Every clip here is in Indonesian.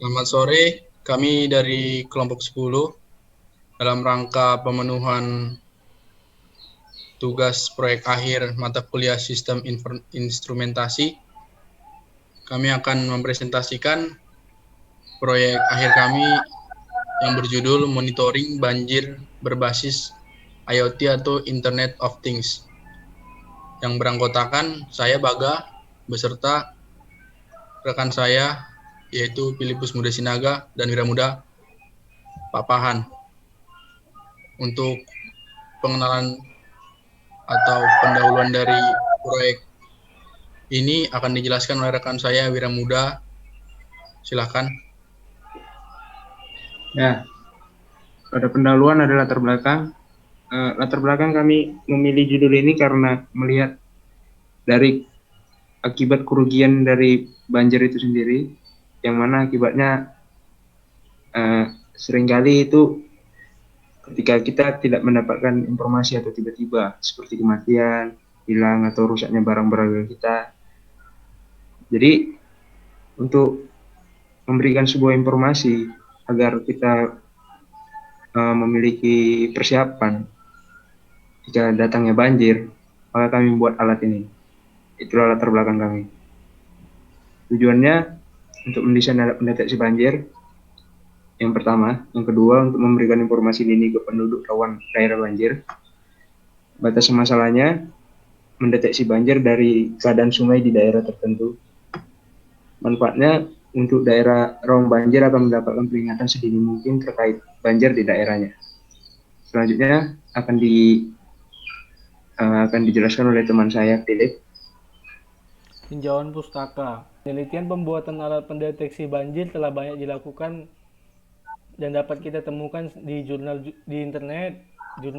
Selamat sore, kami dari kelompok 10 dalam rangka pemenuhan tugas proyek akhir mata kuliah Sistem Instrumentasi. Kami akan mempresentasikan proyek akhir kami yang berjudul Monitoring Banjir Berbasis IoT atau Internet of Things. Yang beranggotakan saya Baga beserta rekan saya yaitu Filipus Muda Sinaga dan Wiramuda Pak Pahan. Untuk pengenalan atau pendahuluan dari proyek ini akan dijelaskan oleh rekan saya Wiramuda. Silakan. Ya, pada pendahuluan ada latar belakang. Latar belakang kami memilih judul ini karena melihat dari akibat kerugian dari banjir itu sendiri, yang mana akibatnya seringkali itu ketika kita tidak mendapatkan informasi atau tiba-tiba seperti kematian, hilang atau rusaknya barang berharga kita. Jadi untuk memberikan sebuah informasi agar kita memiliki persiapan jika datangnya banjir, maka kami membuat alat ini. Itulah latar belakang kami. Tujuannya untuk mendesain alat pendeteksi banjir, yang pertama. Yang kedua, untuk memberikan informasi dini ke penduduk rawan daerah banjir. Batas masalahnya, mendeteksi banjir dari keadaan sungai di daerah tertentu. Manfaatnya, untuk daerah rawan banjir akan mendapatkan peringatan sedini mungkin terkait banjir di daerahnya. Selanjutnya akan dijelaskan oleh teman saya, Philip. Tinjauan pustaka. Penelitian pembuatan alat pendeteksi banjir telah banyak dilakukan dan dapat kita temukan di jurnal di internet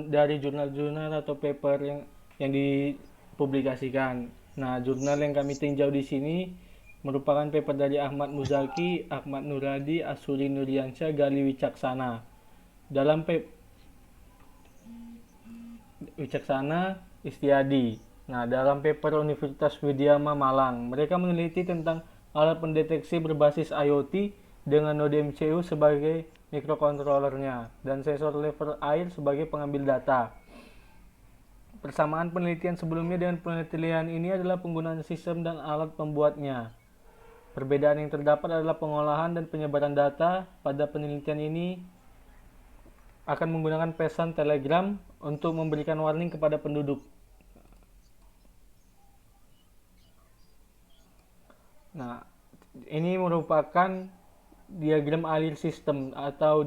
dari jurnal-jurnal atau paper yang dipublikasikan. Nah, jurnal yang kami tinjau di sini merupakan paper dari Ahmad Muzaki, Ahmad Nuradi, Asuri Nuryansyah, Gali Wicaksana. Dalam Wicaksana Istiadi. Nah, dalam paper Universitas Widyama Malang, mereka meneliti tentang alat pendeteksi berbasis IoT dengan node MCU sebagai mikrokontrolernya dan sensor level air sebagai pengambil data. Persamaan penelitian sebelumnya dengan penelitian ini adalah penggunaan sistem dan alat pembuatnya. Perbedaan yang terdapat adalah pengolahan dan penyebaran data. Pada penelitian ini akan menggunakan pesan telegram untuk memberikan warning kepada penduduk. Nah, ini merupakan diagram alir sistem atau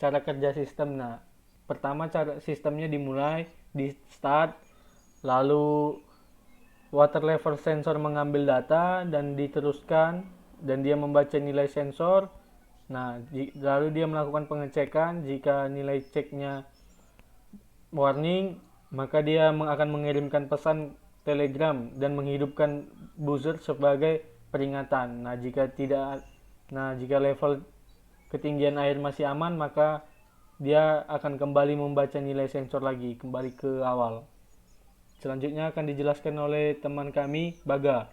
cara kerja sistem. Nah, pertama cara sistemnya dimulai di start, lalu water level sensor mengambil data dan diteruskan dan dia membaca nilai sensor. Nah, lalu dia melakukan pengecekan. Jika nilai ceknya warning, maka dia akan mengirimkan pesan telegram dan menghidupkan buzzer sebagai peringatan. Jika level ketinggian air masih aman, maka dia akan kembali membaca nilai sensor lagi, kembali ke awal. Selanjutnya akan dijelaskan oleh teman kami, Baga.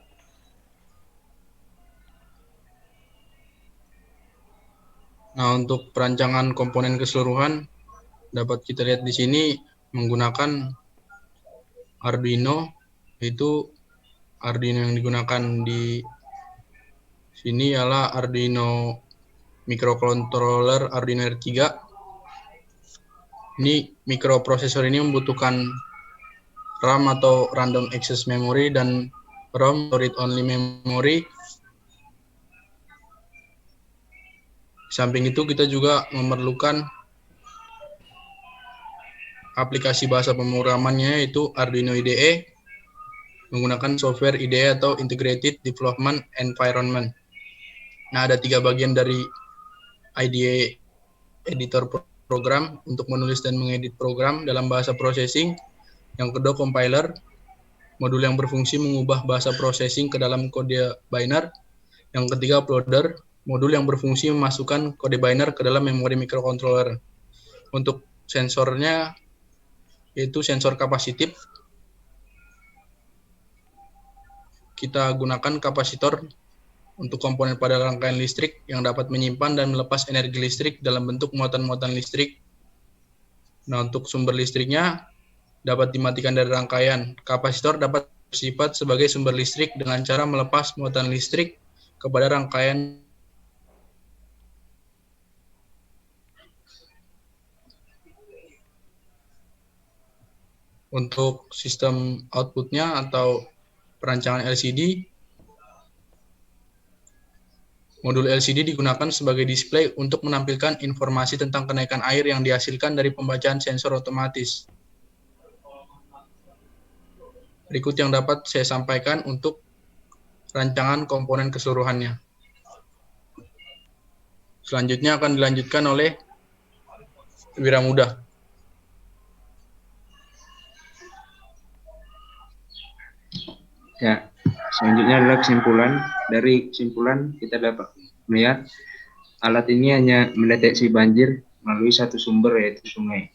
Nah, untuk perancangan komponen keseluruhan dapat kita lihat di sini menggunakan Arduino. Itu Arduino yang digunakan di sini ialah Arduino microcontroller Arduino R3. Ini mikroprosesor ini membutuhkan RAM atau random access memory dan ROM read only memory. Di samping itu kita juga memerlukan aplikasi bahasa pemrogramannya yaitu Arduino IDE menggunakan software IDE atau Integrated Development Environment. Nah, ada 3 bagian dari IDE editor program untuk menulis dan mengedit program dalam bahasa processing. Yang kedua compiler, modul yang berfungsi mengubah bahasa processing ke dalam kode biner. Yang ketiga uploader, modul yang berfungsi memasukkan kode biner ke dalam memori microcontroller. Untuk sensornya yaitu sensor kapasitif, kita gunakan kapasitor untuk komponen pada rangkaian listrik yang dapat menyimpan dan melepas energi listrik dalam bentuk muatan-muatan listrik. Nah, untuk sumber listriknya dapat dimatikan dari rangkaian. Kapasitor dapat bersifat sebagai sumber listrik dengan cara melepas muatan listrik kepada rangkaian. Untuk sistem outputnya atau perancangan LCD, modul LCD digunakan sebagai display untuk menampilkan informasi tentang kenaikan air yang dihasilkan dari pembacaan sensor otomatis. Berikut yang dapat saya sampaikan untuk rancangan komponen keseluruhannya. Selanjutnya akan dilanjutkan oleh Wiramuda. Ya, selanjutnya adalah kesimpulan. Dari kesimpulan kita dapat melihat alat ini hanya mendeteksi banjir melalui satu sumber, yaitu sungai.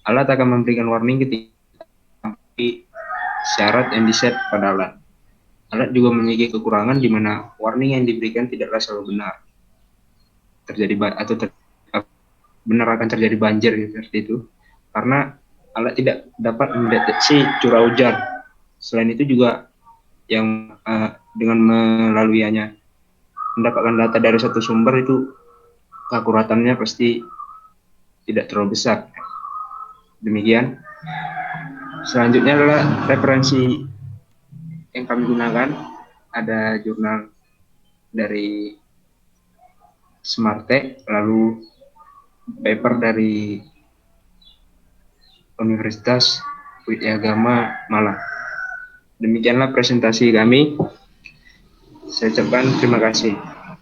Alat akan memberikan warning ketika syarat yang diset pada alat. Alat juga memiliki kekurangan di mana warning yang diberikan tidaklah selalu benar. Benar akan terjadi banjir seperti itu, karena alat tidak dapat mendeteksi curah hujan. Selain itu juga yang dengan melaluinya mendapatkan data dari satu sumber itu keakuratannya pasti tidak terlalu besar. Demikian. Selanjutnya adalah referensi yang kami gunakan. Ada jurnal dari Smartech, lalu paper dari Universitas Widyagama Malang. Demikianlah presentasi kami. Saya ucapkan terima kasih.